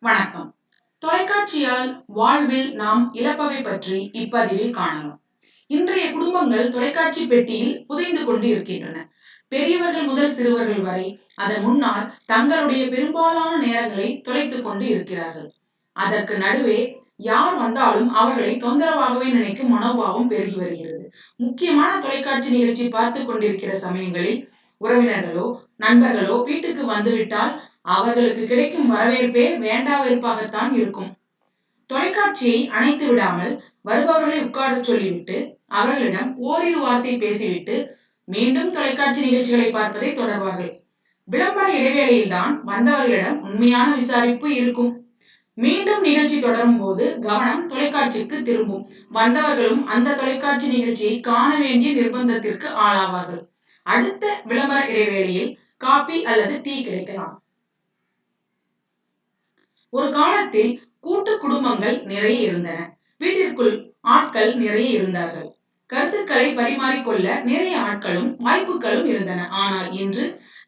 வணக்கம். தொலைக்காட்சியால் வாழ்வில் நாம் இழப்பவை பற்றி இப்பதிவில் காணலாம். இன்றைய குடும்பங்கள் தொலைக்காட்சி பெட்டியில் புதைந்து கொண்டு இருக்கின்றன. பெரியவர்கள் முதல் சிறுவர்கள் வரை அதன் முன்னால் தங்களுடைய பெரும்பாலான நேரங்களை தொலைத்துக் கொண்டு இருக்கிறார்கள். அதற்கு நடுவே யார் வந்தாலும் அவர்களை தொந்தரவாகவே நினைக்கும் மனோபாவம் பெருகி வருகிறது. முக்கியமான தொலைக்காட்சி நிகழ்ச்சி பார்த்துக் கொண்டிருக்கிற சமயங்களில் உறவினர்களோ நண்பர்களோ வீட்டுக்கு வந்துவிட்டால் அவர்களுக்கு கிடைக்கும் வரவேற்பே வேண்டா வெறுப்பாகத்தான் இருக்கும். தொலைக்காட்சியை அணைத்து விடாமல் வருபவர்களை உட்காரச் சொல்லிவிட்டு அவர்களிடம் ஓரிரு வார்த்தை பேசிவிட்டு மீண்டும் தொலைக்காட்சி நிகழ்ச்சிகளை பார்ப்பதை தொடர்வார்கள். விளம்பர இடைவேளையில்தான் வந்தவர்களிடம் உண்மையான விசாரிப்பு இருக்கும். மீண்டும் நிகழ்ச்சி தொடரும் போது கவனம் தொலைக்காட்சிக்கு திரும்பும். வந்தவர்களும் அந்த தொலைக்காட்சி நிகழ்ச்சியை காண வேண்டிய நிர்பந்தத்திற்கு ஆளாவார்கள். அடுத்த விளம்பர இடைவேளையில் காபி அல்லது டீ கிடைக்கலாம். ஒரு காலத்தில் கூட்டு குடும்பங்கள் நிறைய இருந்தன. வீட்டிற்குள் ஆட்கள் நிறைய இருந்தார்கள். கருத்துக்களை பரிமாறிக்கொள்ள நிறைய ஆட்களும் வாய்ப்புகளும் இருந்தன. ஆனால் இன்று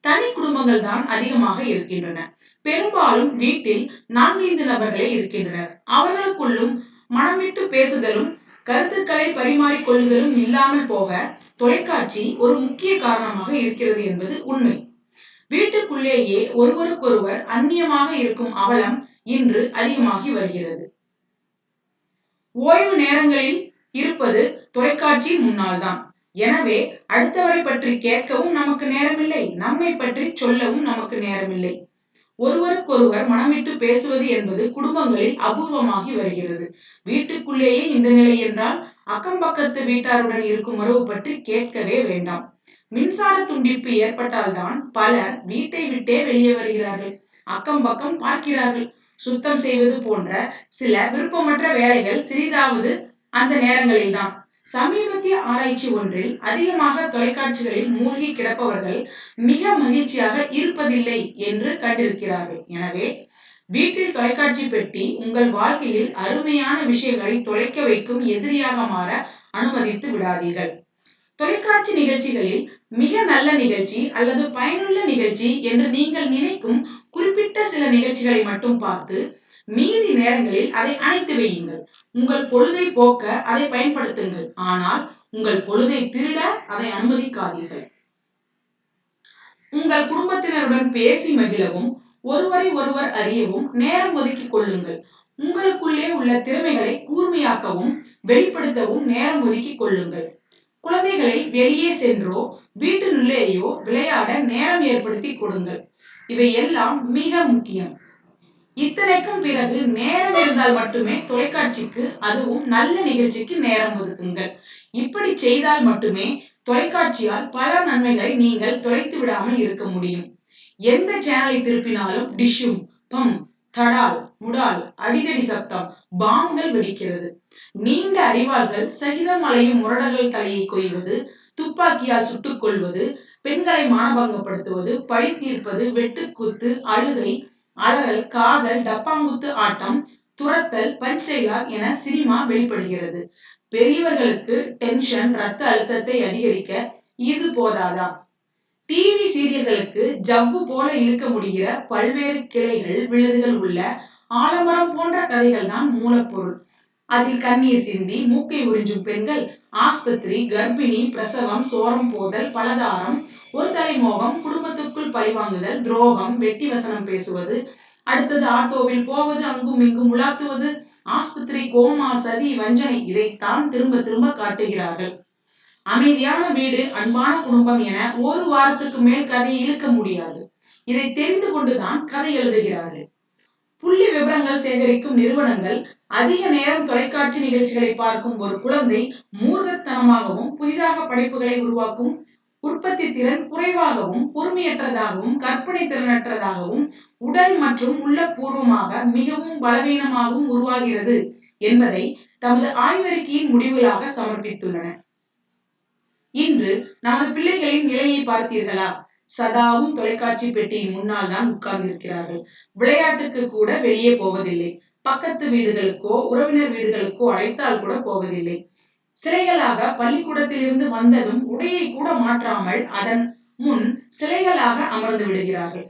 தனி குடும்பங்கள் தான் அதிகமாக இருக்கின்றன. பெரும்பாலும் வீட்டில் 4-5 நபர்களே இருக்கின்றனர். அவர்களுக்குள்ளும் மனம் விட்டு பேசுதலும் கருத்துக்களை பரிமாறிக்கொள்ளுதலும் இல்லாமல் போக தொலைக்காட்சி ஒரு முக்கிய காரணமாக இருக்கிறது என்பது உண்மை. வீட்டுக்குள்ளேயே ஒருவருக்கொருவர் அந்நியமாக இருக்கும் அவலம் இன்று அதிகமாகி வருகிறது. ஓய்வு நேரங்களில் இருப்பது தொலைக்காட்சி முன்னால்தான். எனவே அடுத்தவரை பற்றி கேட்கவும் நமக்கு நேரமில்லை, நம்மை பற்றி சொல்லவும் நமக்கு நேரமில்லை. ஒருவருக்கொருவர் மனமிட்டு பேசுவது என்பது குடும்பங்களில் அபூர்வமாகி வருகிறது. வீட்டுக்குள்ளேயே இந்த நிலை என்றால் அக்கம் பக்கத்து வீட்டாருடன் இருக்கும் உறவு பற்றி கேட்கவே வேண்டாம். மின்சார துண்டிப்பு ஏற்பட்டால்தான் பலர் வீட்டை விட்டே வெளியே வருகிறார்கள். அக்கம் பக்கம் பார்க்கிறார்கள். சுத்தம் செய்வது போன்ற சில விருப்பமற்ற வேலைகள் சிறிதாவது அந்த நேரங்களில்தான். சமீபத்திய ஆராய்ச்சி ஒன்றில் அதிகமாக தொலைக்காட்சிகளில் மூழ்கி கிடப்பவர்கள் மிக மகிழ்ச்சியாக இருப்பதில்லை என்று கண்டிருக்கிறார்கள். எனவே வீட்டில் தொலைக்காட்சி பெட்டி உங்கள் வாழ்க்கையில் அருமையான விஷயங்களை தொலைக்க வைக்கும் எதிரியாக மாற அனுமதித்து விடாதீர்கள். தொலைக்காட்சி நிகழ்ச்சிகளில் மிக நல்ல நிகழ்ச்சி அல்லது பயனுள்ள நிகழ்ச்சி என்று நீங்கள் நினைக்கும் குறிப்பிட்ட சில நிகழ்ச்சிகளை மட்டும் பார்த்து மீதி நேரங்களில் அதை அணைத்து வையுங்கள். உங்கள் பொழுதை போக்க அதை பயன்படுத்துங்கள். ஆனால் உங்கள் பொழுதை திருட அதை அனுமதிக்காதீர்கள். உங்கள் குடும்பத்தினருடன் பேசி மகிழவும் ஒருவரை ஒருவர் அறியவும் நேரம் ஒதுக்கிக் கொள்ளுங்கள். உங்களுக்குள்ளே உள்ள திறமைகளை கூர்மையாக்கவும் வெளிப்படுத்தவும் நேரம் ஒதுக்கிக் கொள்ளுங்கள். குழந்தைகளை வெளியே சென்றோ வீட்டினுள்ளேயோ விளையாட நேரம் ஏற்படுத்தி கொடுங்கள். இவை எல்லாம் மிக முக்கியம். இத்தனைக்கும் பிறகு நேரம் இருந்தால் மட்டுமே தொலைக்காட்சிக்கு, அதுவும் நல்ல நிகழ்ச்சிக்கு நேரம் ஒதுக்குங்கள். இப்படி செய்தால் மட்டுமே தொலைக்காட்சியால் பல நன்மைகளை நீங்கள் தொலைத்து விடாமல் இருக்க முடியும். எந்த சேனலை திருப்பினாலும் டிஷ்ஷும் பம் தடால் முடால் அடிதடி சப்தம், பாம்புகள் வெடிக்கிறது. நீண்ட அறிவாள்கள் சகிதம் அலையும் முரடர்கள் தலையை கொய்வது, துப்பாக்கியால் சுட்டுக் கொள்வது, பெண்களை மானபங்கப்படுத்துவது, பழி தீர்ப்பது, வெட்டுக்குத்து, அழுகை, அலறல், காதல், டப்பாங்குத்து ஆட்டம், துரத்தல், பஞ்ச் டைலாக் என சினிமா வெளிப்படுகிறது. பெரியவர்களுக்கு டென்ஷன், ரத்த அழுத்தத்தை அதிகரிக்க இது போதாதா? டிவி சீரியல்களுக்கு ஜவ்வு போல இழுக்க முடிகிற பல்வேறு கிளைகள் விழுதுகள் உள்ள ஆலமரம் போன்ற கதைகள் தான் மூலப்பொருள். அதில் கண்ணீர் சிந்தி மூக்கை உறிஞ்சும் பெண்கள், ஆஸ்பத்திரி, கர்ப்பிணி, பிரசவம், சோரம் போதல், பலதாரம், ஒரு தலைமோகம், குடும்பத்துக்குள் பழிவாங்குதல், துரோகம், வெட்டி வசனம் பேசுவது, அடுத்தது ஆட்டோவில் போவது, அங்கும் இங்கும் உலாத்துவது, ஆஸ்பத்திரி, கோமா, சதி, வஞ்சனை, இதைத்தான் திரும்ப திரும்ப காட்டுகிறார்கள். அமைதியான வீடு, அன்பான குடும்பம் என ஒரு வாரத்துக்கு மேல் கதையை இழுக்க முடியாது. இதை தெரிந்து கொண்டுதான் கதை எழுதுகிறார்கள். புள்ளி விவரங்கள் சேகரிக்கும் நிறுவனங்கள் அதிக நேரம் தொலைக்காட்சி நிகழ்ச்சிகளை பார்க்கும் ஒரு குழந்தை மூர்க்கத்தனமாகவும், புதிதாக படைப்புகளை உருவாக்கும் உற்பத்தி திறன் குறைவாகவும், பொறுமையற்றதாகவும், கற்பனை திறனற்றதாகவும், உடல் மற்றும் உள்ளபூர்வமாக மிகவும் பலவீனமாகவும் உருவாகிறது என்பதை தமது ஆய்வறிக்கையின் முடிவுகளாக சமர்ப்பித்துள்ளன. இன்று நமது பிள்ளைகளின் நிலையை பார்த்தீர்களா? சதாவும் தொலைக்காட்சி பெட்டியின் முன்னால் தான் உட்கார்ந்திருக்கிறார்கள். விளையாட்டுக்கு கூட வெளியே போவதில்லை. பக்கத்து வீடுகளுக்கோ உறவினர் வீடுகளுக்கோ அழைத்தால் கூட போவதில்லை. சிலைகளாக பள்ளிக்கூடத்திலிருந்து வந்ததும் உடையை கூட மாற்றாமல் அதன் முன் சிலைகளாக அமர்ந்து விடுகிறார்கள்.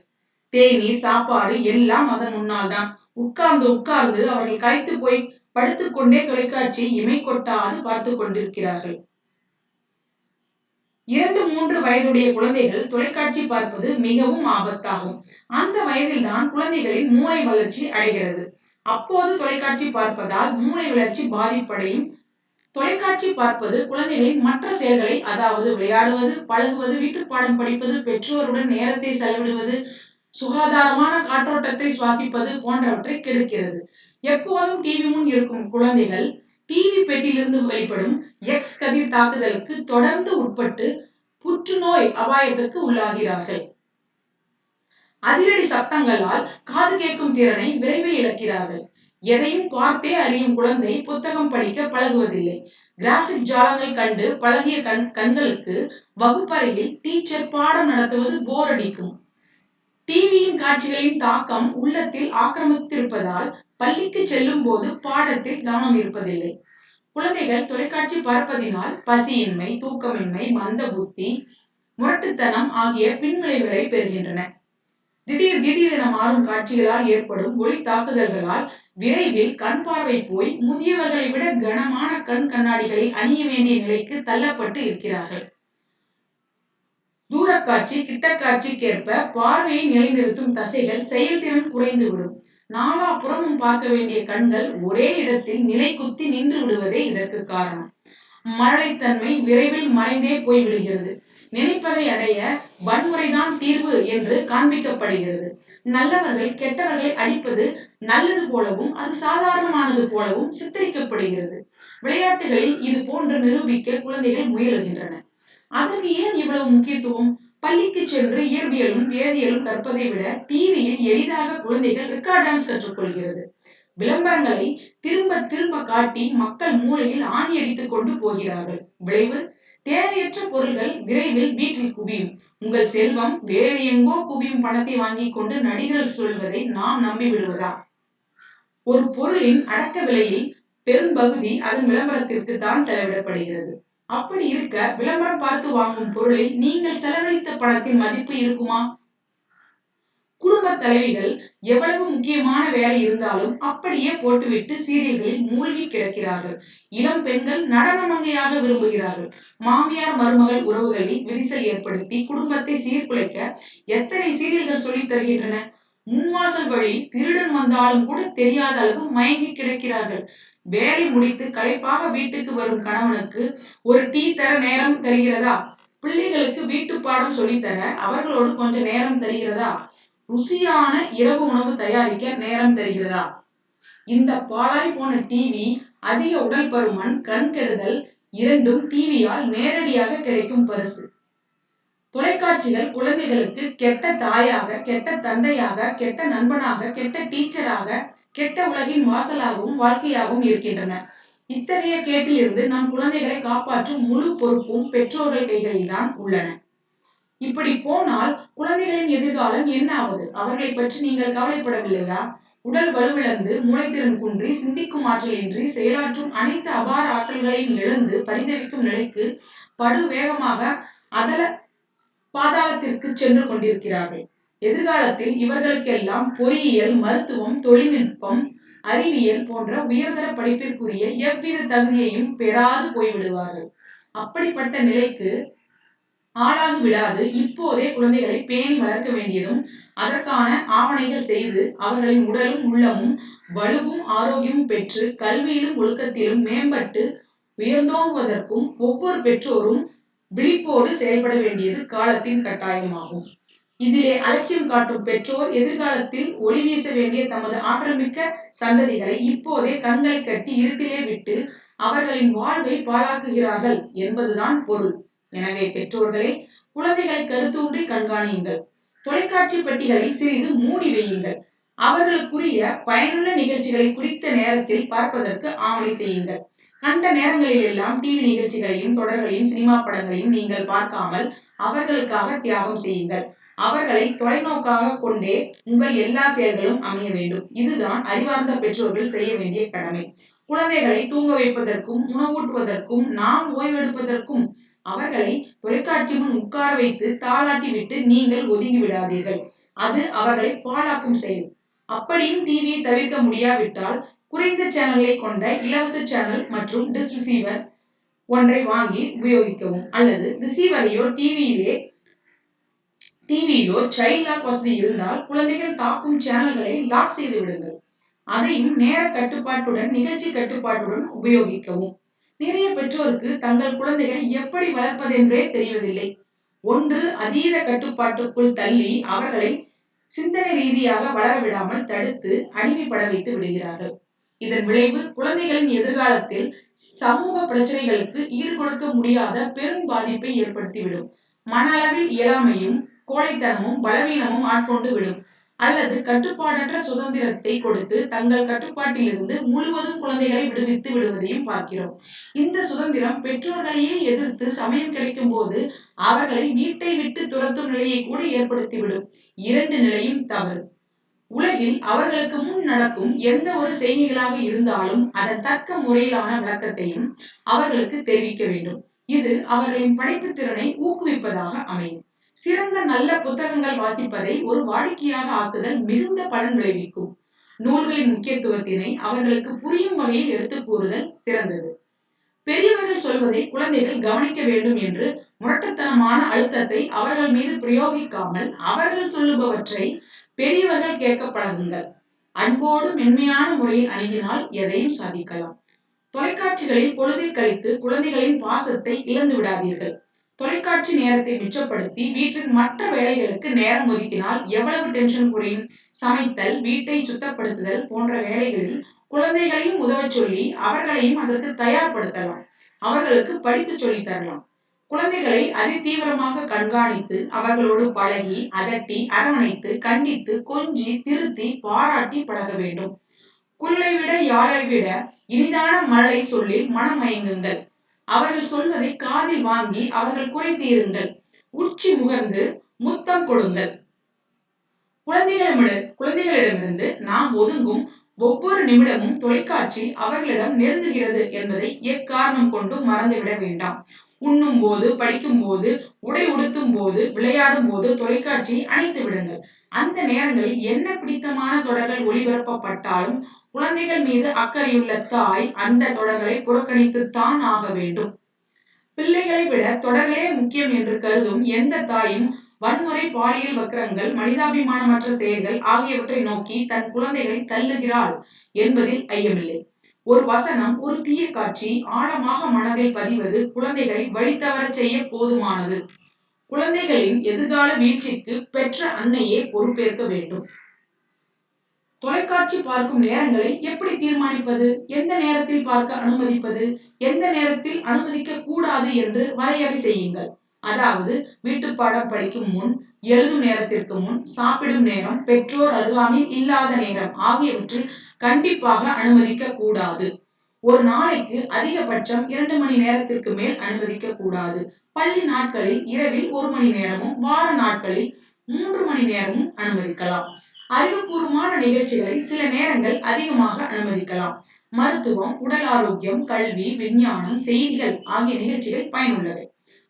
தேநீர், சாப்பாடு எல்லாம் அதன் முன்னால் தான். உட்கார்ந்து உட்கார்ந்து அவர்கள் களைத்து போய் படுத்துக்கொண்டே தொலைக்காட்சியை இமை கொட்டாது பார்த்துக் கொண்டிருக்கிறார்கள். 2, 3 வயதுடைய குழந்தைகள் தொலைக்காட்சி பார்ப்பது மிகவும் ஆபத்தாகும். அந்த வயதில்தான் குழந்தைகளின் மூளை வளர்ச்சி அடைகிறது. அப்போது தொலைக்காட்சி பார்ப்பதால் மூளை வளர்ச்சி பாதிப்படையும். தொலைக்காட்சி பார்ப்பது குழந்தைகளின் மற்ற செயல்களை, அதாவது விளையாடுவது, பழகுவது, வீட்டுப்பாடம் படிப்பது, பெற்றோருடன் நேரத்தை செலவிடுவது, சுகாதாரமான காற்றோட்டத்தை சுவாசிப்பது போன்றவற்றை கெடுக்கிறது. எப்போதும் டிவி முன் இருக்கும் குழந்தைகள் டிவி பெட்டியிலிருந்து வெளிப்படும் எக்ஸ் கதிர் தாக்குதலுக்கு தொடர்ந்து உட்பட்டு புற்றுநோய் அபாயத்துக்கு உள்ளாகிறார்கள். அதிரடி சத்தங்களால் காது கேட்கும் திறனை விரைவில் இழக்கிறார்கள். எதையும் பார்த்தே அறியும் குழந்தை புத்தகம் படிக்க பழகுவதில்லை. கிராபிக் ஜாலங்கள் கண்டு பழகிய கண்களுக்கு வகுப்பறையில் டீச்சர் பாடம் நடத்துவது போர் அடிக்கும். டிவியின் காட்சிகளின் தாக்கம் உள்ளத்தில் ஆக்கிரமித்திருப்பதால் பள்ளிக்கு செல்லும் போது பாடத்தில் கவனம் இருப்பதில்லை. குழந்தைகள் தொலைக்காட்சி பார்ப்பதினால் பசியின்மை, தூக்கமின்மை, மந்த புத்தி, முரட்டுத்தனம் ஆகிய பின்விளைவுகளை பெறுகின்றன. திடீர் திடீரென மாறும் காட்சிகளால் ஏற்படும் ஒளி தாக்குதல்களால் விரைவில் கண் பார்வை போய் முதியவர்களை விட கனமான கண் கண்ணாடிகளை அணிய வேண்டிய நிலைக்கு தள்ளப்பட்டு இருக்கிறார்கள். தூரக்காட்சி, கிட்டக்காட்சிக்கேற்ப பார்வையை நிலைநிறுத்தும் தசைகள் செயல்திறன் குறைந்துவிடும். நாலாபுறமும் பார்க்க வேண்டிய கண்கள் ஒரே இடத்தில் நிலை குத்தி நின்று விடுவதே இதற்கு காரணம். மழலைத்தன்மை விரைவில் மறைந்தே போய்விடுகிறது. நினைப்பதை அடைய வன்முறைதான் தீர்வு என்று காண்பிக்கப்படுகிறது. நல்லவர்கள் கெட்டவர்களை அடிப்பது நல்லது போலவும் அது சாதாரணமானது போலவும் சித்தரிக்கப்படுகிறது. விளையாட்டுகளில் இது போன்று நிரூபிக்க குழந்தைகள் முயலுகின்றன. அதற்கு ஏன் இவ்வளவு முக்கியத்துவம்? பள்ளிக்கு சென்று இயற்பியலும் வேதியியலும் கற்பதை விட டிவியில் எளிதாக குழந்தைகள் ரெக்கார்ட் டான்ஸ் கற்றுக்கொள்கிறது. விளம்பரங்களை திரும்ப திரும்ப காட்டி மக்கள் மூளையில் ஆணி அடித்துக் கொண்டு போகிறார்கள். விளைவு, தேவையற்ற பொருள்கள் விரைவில் வீட்டில் குவியும். உங்கள் செல்வம் வேறு எங்கோ குவியும் பணத்தை வாங்கிக் கொண்டு நடிகர்கள் சொல்வதை நாம் நம்பிவிடுவதா? ஒரு பொருளின் அடக்க விலையில் பெரும்பகுதி அதன் விளம்பரத்திற்கு தான் செலவிடப்படுகிறது. அப்படி இருக்க விளம்பரம் பார்த்து வாங்கும் பொருளில் நீங்கள் செலவழித்த பணத்தின் மதிப்பு இருக்குமா? குடும்ப தலைவிகள் எவ்வளவு முக்கியமான வேலை இருந்தாலும் அப்படியே போட்டுவிட்டு சீரியல்களில் மூழ்கி கிடக்கிறார்கள். இளம் பெண்கள் நடனமங்கையாக விரும்புகிறார்கள். மாமியார் மருமகள் உறவுகளில் விரிசல் ஏற்படுத்தி குடும்பத்தை சீர்குலைக்க எத்தனை சீரியல்கள் சொல்லித் தருகின்றன. முன்வாசல் வழி திருடன் வந்தாலும் கூட தெரியாத அளவு மயங்கி கிடக்கிறார்கள். வேலை முடித்து களைப்பாக வீட்டுக்கு வரும் கணவனுக்கு ஒரு டீ தர நேரம் தருகிறதா? பிள்ளைகளுக்கு வீட்டு பாடம் சொல்லித்தர அவர்களோடு கொஞ்ச நேரம் தருகிறதா? ருசியான இரவு உணவு தயாரிக்க நேரம் தருகிறதா? இந்த பாழாய் போன டிவி, அதிக உடல் பருமன், கண் கெடுதல் இரண்டும் டிவியால் நேரடியாக கிடைக்கும் பரிசு. தொலைக்காட்சிகள் குழந்தைகளுக்கு கெட்ட தாயாக, கெட்ட தந்தையாக, கெட்ட நண்பனாக, கெட்ட டீச்சராக, கெட்ட உலகின் வாசலாகவும் வாழ்க்கையாகவும் இருக்கின்றன. இத்தகைய கேட்டிலிருந்து நம் குழந்தைகளை காப்பாற்றும் முழு பொறுப்பும் பெற்றோர்கள் கைகளில்தான் உள்ளன. இப்படி போனால் குழந்தைகளின் எதிர்காலம் என்ன ஆவது? அவர்களை பற்றி நீங்கள் கவலைப்படவில்லையா? உடல் வலுவிழந்து, மூளைத்திறன் குன்றி, சிந்திக்கும் ஆற்றலின்றி, செயலாற்றும் அனைத்து அபார ஆற்றல்களையும் இழந்து பரிதவிக்கும் நிலைக்கு படு வேகமாக அதல பாதாளத்திற்கு சென்று கொண்டிருக்கிறார்கள். எதிர்காலத்தில் இவர்களுக்கெல்லாம் பொறியியல், மருத்துவம், தொழில்நுட்பம், அறிவியல் போன்ற உயர்தர படிப்பிற்குரிய எவ்வித தகுதியையும் பெறாது போய்விடுவார்கள். அப்படிப்பட்ட நிலைக்கு ஆளாகி விடாது இப்போதே குழந்தைகளை பேணி வளர்க்க வேண்டியதும், அதற்கான ஆவணைகள் செய்து அவர்களின் உடலும் உள்ளமும் வலுவும் ஆரோக்கியமும் பெற்று கல்வியிலும் ஒழுக்கத்திலும் மேம்பட்டு உயர்ந்தோங்குவதற்கும் ஒவ்வொரு பெற்றோரும் விழிப்போடு செயல்பட வேண்டியது காலத்தின் கட்டாயமாகும். இதிலே அலட்சியம் காட்டும் பெற்றோர் எதிர்காலத்தில் ஒளி வீச வேண்டிய தமது ஆற்றல்மிக்க சந்ததிகளை இப்போதே கண்களை கட்டி இருட்டிலே விட்டு அவர்களின் வாழ்வை பாழாக்குகிறார்கள் என்பதுதான் பொருள். எனவே பெற்றோர்களே, குழந்தைகளை கருத்தூன்றி கண்காணியுங்கள். தொலைக்காட்சி பெட்டிகளை சிறிது மூடி வையுங்கள். அவர்களுக்குரிய பயனுள்ள நிகழ்ச்சிகளை குறித்த நேரத்தில் பார்ப்பதற்கு ஆவணை செய்யுங்கள். கண்ட நேரங்களில் எல்லாம் டிவி நிகழ்ச்சிகளையும் தொடர்களையும் சினிமா படங்களையும் நீங்கள் பார்க்காமல் அவர்களுக்காக தியாகம் செய்யுங்கள். அவர்களை தொலைநோக்காக கொண்டே உங்கள் எல்லா செயல்களும் அமைய வேண்டும். இதுதான் அறிவார்ந்த பெற்றோர்கள் செய்ய வேண்டிய கடமை. குழந்தைகளை தூங்க வைப்பதற்கும் உணவூட்டுவதற்கும் நாம் ஓய்வெடுப்பதற்கும் அவர்களை தொலைக்காட்சி முன் உட்கார வைத்து தாளாட்டி விட்டு நீங்கள் ஒதுங்கி விடாதீர்கள். அது அவர்களை பாழாக்கும் செயல். அப்படியும் டிவியை தவிர்க்க முடியாவிட்டால் குறைந்த சேனல்களை கொண்ட இலவச சேனல் மற்றும் டிஷ் ரிசீவர் ஒன்றை வாங்கி உபயோகிக்கவும். அல்லது ரிசீவரையோ டிவியிலோ சைல்ட் லாக் வசதி இருந்தால் குழந்தைகள் தாக்கும் சேனல்களை லாக் செய்து விடுங்கள். அதையும் நேர கட்டுப்பாட்டுடன் நிகழ்ச்சி கட்டுப்பாட்டுடன் உபயோகிக்கவும். நிறைய பெற்றோருக்கு தங்கள் குழந்தைகளை எப்படி வளர்ப்பதென்றே தெரிவதில்லை. ஒன்று அதீத கட்டுப்பாட்டுக்குள் தள்ளி அவர்களை சிந்தனை ரீதியாக வளர விடாமல் தடுத்து அடிமைப்பட வைத்து விடுகிறார்கள். இதன் விளைவு குழந்தைகளின் எதிர்காலத்தில் சமூக பிரச்சனைகளுக்கு ஈடுகொடுக்க முடியாத பெரும் பாதிப்பை ஏற்படுத்திவிடும். மன அளவில் இயலாமையும் கோழைத்தனமும் பலவீனமும் ஆட்கொண்டு விடும். அல்லது கட்டுப்பாடற்ற சுதந்திரத்தை கொடுத்து தங்கள் கட்டுப்பாட்டிலிருந்து முழுவதும் குழந்தைகளை விடுவித்து விடுவதையும் பார்க்கிறோம். இந்த சுதந்திரம் பெற்றோர்களையே எதிர்த்து சமயம் கிடைக்கும் போது அவர்களை வீட்டை விட்டு துரத்தும் நிலையை கூட ஏற்படுத்திவிடும். இரண்டு நிலையும் தவறு. உலகில் அவர்களுக்கு முன் நடக்கும் எந்த ஒரு செய்திகளாக இருந்தாலும் அதன் தக்க முறையிலான விளக்கத்தையும் அவர்களுக்கு தெரிவிக்க வேண்டும். இது அவர்களின் படைப்புத் திறனை ஊக்குவிப்பதாக அமையும். சிறந்த நல்ல புத்தகங்கள் வாசிப்பதை ஒரு வாடிக்கையாக ஆக்குதல் மிகுந்த பலன் விளைவிக்கும். நூல்களின் முக்கியத்துவத்தினை அவர்களுக்கு புரியும் வகையில் எடுத்துக் கூறுதல் சிறந்தது. பெரியவர்கள் சொல்வதை குழந்தைகள் கவனிக்க வேண்டும் என்று முரட்டுத்தனமான அழுத்தத்தை அவர்கள் மீது பிரயோகிக்காமல் அவர்கள் சொல்லுபவற்றை பெரியவர்கள் கேட்க பழகுங்கள். அன்போடு மென்மையான முறையில் அணுகினால் எதையும் சாதிக்கலாம். தொலைக்காட்சிகளில் பொழுதை கழித்து குழந்தைகளின் பாசத்தை இழந்து விடாதீர்கள். தொலைக்காட்சி நேரத்தை மிச்சப்படுத்தி வீட்டின் மற்ற வேலைகளுக்கு நேரம் ஒதுக்கினால் எவ்வளவு டென்ஷன் குறையும். சமைத்தல், வீட்டை சுத்தப்படுத்துதல் போன்ற வேலைகளில் குழந்தைகளையும் உதவச் சொல்லி அவர்களையும் அதற்கு தயார்படுத்தலாம். அவர்களுக்கு படிப்பு சொல்லித் தரலாம். குழந்தைகளை அதிதீவிரமாக கண்காணித்து அவர்களோடு பழகி அதட்டி அரவணைத்து கண்டித்து கொஞ்சி திருத்தி பாராட்டி பழக வேண்டும். குல்லை விட யாரை விட இனிதான மழலை சொல்லி மனம் மயங்குங்கள். அவர்கள் சொல்வதை காதில் வாங்கி அவர்கள் குறை தீருங்கள். உச்சி முகர்ந்து முத்தம் கொடுங்கள். குழந்தைகளிடமிருந்து நாம் ஒதுங்கும் ஒவ்வொரு நிமிடமும் தொலைக்காட்சி அவர்களிடம் நெருங்குகிறது என்பதை எக்காரணம் கொண்டும் மறந்துவிட வேண்டாம். உண்ணும் போது, படிக்கும் போது, உடை உடுத்தும் போது, விளையாடும் போது தொலைக்காட்சி அணைத்து விடுங்கள். அந்த நேரங்களில் என்ன பிடித்தமான தொடர்கள் ஒளிபரப்பப்பட்டாலும் குழந்தைகள் மீது அக்கறையுள்ள தாய் அந்த தொடர்களை புறக்கணித்துத்தான் ஆக வேண்டும். பிள்ளைகளை விட தொடர்களே முக்கியம் என்று கருதும் எந்த தாயும் வன்முறை, பாலியல் வக்கிரங்கள், மனிதாபிமானமற்ற செயல்கள் ஆகியவற்றை நோக்கி தன் குழந்தைகளை தள்ளுகிறாள் என்பதில் ஐயமில்லை. ஒரு வசனம், ஒரு தீய காட்சி ஆழமாக மனதில் பதிவது குழந்தைகளை வழித்தவறச் செய்ய போதுமானது. குழந்தைகளின் எதிர்கால வீழ்ச்சிக்கு பெற்ற அன்னையே பொறுப்பேற்க வேண்டும். தொலைக்காட்சி பார்க்கும் நேரங்களை எப்படி தீர்மானிப்பது? எந்த நேரத்தில் பார்க்க அனுமதிப்பது, எந்த நேரத்தில் அனுமதிக்க கூடாது என்று வரையறை செய்யுங்கள். அதாவது வீட்டுப்பாடம் படிக்கும் முன், எழுதும் நேரத்திற்கு முன், சாப்பிடும் நேரம், பெற்றோர் அருகாமையில் இல்லாத நேரம் ஆகியவற்றில் கண்டிப்பாக அனுமதிக்க கூடாது. ஒரு நாளைக்கு அதிகபட்சம் 2 மணி நேரத்திற்கு மேல் அனுமதிக்க கூடாது. பள்ளி நாட்களில் இரவில் 1 மணி நேரமும், வார நாட்களில் 3 மணி நேரமும் அனுமதிக்கலாம். அறிவுபூர்வமான நிகழ்ச்சிகளை சில நேரங்கள் அதிகமாக அனுமதிக்கலாம். மருத்துவம், உடல் ஆரோக்கியம், கல்வி, விஞ்ஞானம், செய்திகள் ஆகிய நிகழ்ச்சிகள் பயனுள்ளவை.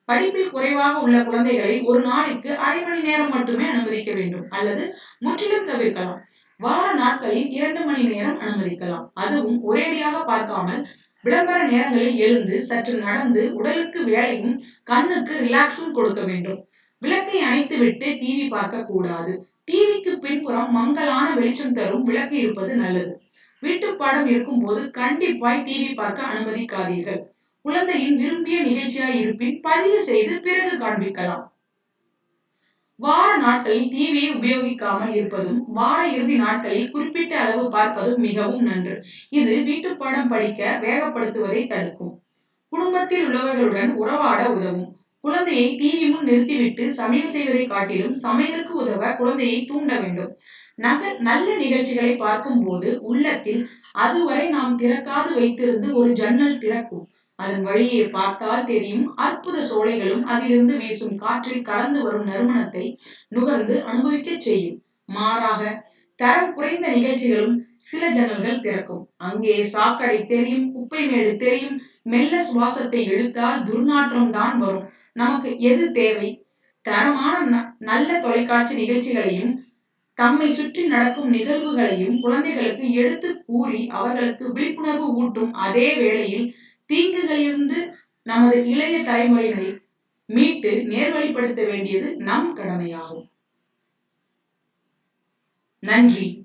படிப்பில் குறைவாக உள்ள குழந்தைகளை ஒரு நாளைக்கு அரை மணி நேரம் மட்டுமே அனுமதிக்க வேண்டும் அல்லது முற்றிலும் தவிர்க்கலாம். வார நாட்களில் 2 மணி நேரம் அனுமதிக்கலாம். அதுவும் ஒரேடியாக பார்க்காமல் விளம்பர நேரங்களில் எழுந்து சற்று நடந்து உடலுக்கு வேலையும் கண்ணுக்கு ரிலாக்ஸும் கொடுக்க வேண்டும். விளக்கை அணைத்து விட்டு டிவி பார்க்க கூடாது. டிவிக்கு பின்புறம் மங்கலான வெளிச்சம் தரும் விளக்கு இருப்பது நல்லது. வீட்டுப்பாடம் இருக்கும் போது கண்டிப்பாய் டிவி பார்க்க அனுமதிக்காதீர்கள். குழந்தையின் விரும்பிய நிகழ்ச்சியாய் இருப்பின் பதிவு செய்து பிறகு காண்பிக்கலாம். வார நாட்களில் டிவியை உபயோகிக்காமல் இருப்பதும், வார இறுதி நாட்களில் குறிப்பிட்ட அளவு பார்ப்பதும் மிகவும் நன்று. இது வீட்டுப்பாடம் படிக்க வேகப்படுத்துவதை தடுக்கும். குடும்பத்தில் உள்ளவர்களுடன் உறவாட உதவும். குழந்தையை டிவி முன் நிறுத்திவிட்டு சமையல் செய்வதை காட்டிலும் சமையலுக்கு உதவ குழந்தையை தூண்ட வேண்டும். நல்ல நிகழ்ச்சிகளை பார்க்கும் போது உள்ளத்தில் அதுவரை நாம் திறக்காது வைத்திருந்து ஒரு ஜன்னல் திறக்கும். அதன் வழியே பார்த்தால் தெரியும் அற்புத சோலைகளும் அதிலிருந்து வீசும் காற்றில் கலந்து வரும் நறுமணத்தை நுகர்ந்து அனுபவிக்கச் செய்யும். மாறாக தரம் குறைந்த நிகழ்ச்சிகளும் சில ஜன்னல்கள் திறக்கும். அங்கே சாக்கடை தெரியும், குப்பை மேடு தெரியும். மெல்ல சுவாசத்தை இழுத்தால் துர்நாற்றம் தான் வரும். நமக்கு எது தேவை? தரமான நல்ல தொலைக்காட்சி நிகழ்ச்சிகளையும் தம்மை சுற்றி நடக்கும் நிகழ்வுகளையும் குழந்தைகளுக்கு எடுத்து கூறி அவர்களுக்கு விழிப்புணர்வு ஊட்டும் அதே வேளையில் தீங்குகளிலிருந்து நமது இளைய தலைமுறையினரை மீட்டு நேர்வழிப்படுத்த வேண்டியது நம் கடமையாகும். நன்றி.